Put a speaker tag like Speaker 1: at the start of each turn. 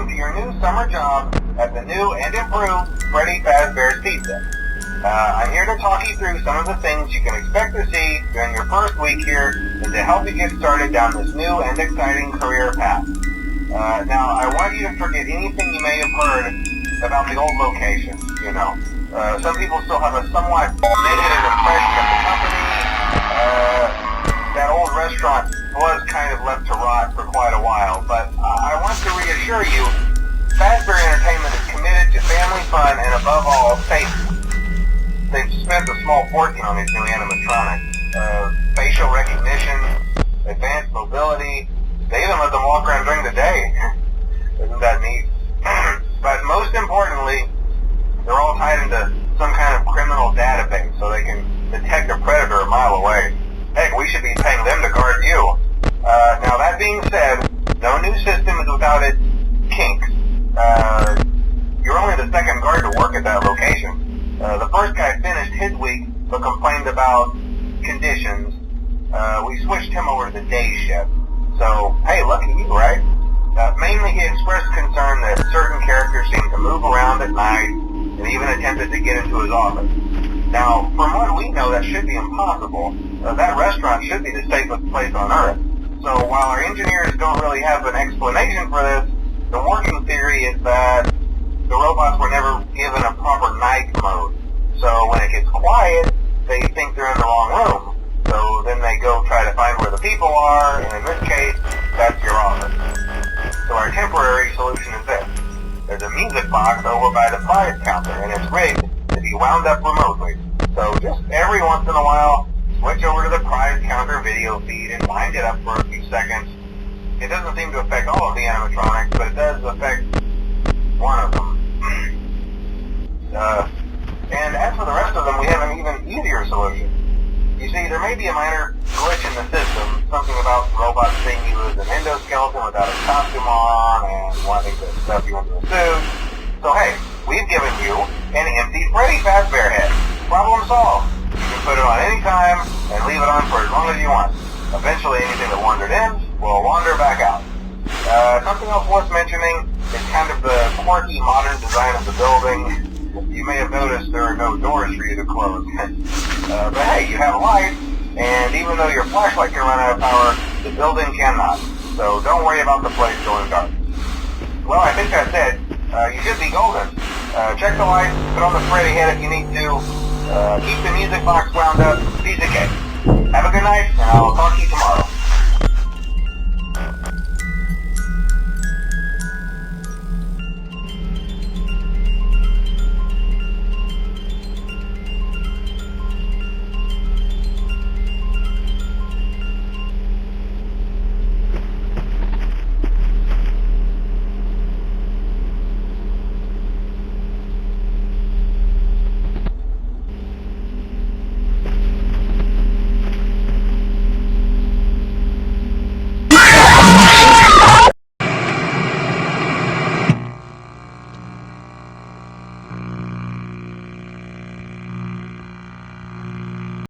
Speaker 1: welcome to your new summer job at the new and improved Freddy Fazbear's Pizza. I'm here to talk you through some of the things you can expect to see during your first week here and to help you get started down this new and exciting career path. Now, I want you to forget anything you may have heard about the old location, you know. Some people still have a somewhat negative impression of the company. That old restaurant was kind of left to rot for quite a while, but I want to reassure you, Fazbear Entertainment is committed to family fun and above all, safety. They've spent a small fortune on these new animatronics. Facial recognition, advanced mobility, they even let them walk around during the day. Isn't that neat? But most importantly, they're all tied into some kind of criminal database so they can detect a predator a mile away. Heck, we should be paying them to guard you. Now that being said, no new system is without its kinks. You're only the second guard to work at that location. The first guy finished his week but complained about conditions. We switched him over to the day shift. So, hey, lucky you, right? Mainly he expressed concern that certain characters seemed to move around at night and even attempted to get into his office. Now, from what we know, that should be impossible. That restaurant should be the safest place on Earth. So while our engineers don't really have an explanation for this, the working theory is that the robots were never given a proper night mode. So when it gets quiet, they think they're in the wrong room. So then they go try to find where the people are, and in this case, that's your office. So our temporary solution is this. There's a music box over by the prize counter, and it's rigged to be wound up remotely. So just every once in a while, switch over to the prize counter video feed and wind it up for a few seconds. It doesn't seem to affect all of the animatronics, but it does affect one of them. And as for the rest of them, we have an even easier solution. You see, there may be a minor glitch in the system, something about robots seeing you as an endoskeleton without a costume on and wanting to stuff you into a suit. So hey, we've given you an empty Freddy Fazbear head. Problem solved. You can put it on any time and leave it on for as long as you want. Eventually anything that wandered in will wander back out. Something else worth mentioning is kind of the quirky modern design of the building. You may have noticed there are no doors for you to close. But hey, you have a light, and even though your flashlight can run out of power, the building cannot. So don't worry about the place going dark. Well, I think that's it. You should be golden. Check the lights, put on the Freddy head if you need to. Keep the music box wound up. Piece of cake. Have a good night, and I'll talk to you tomorrow.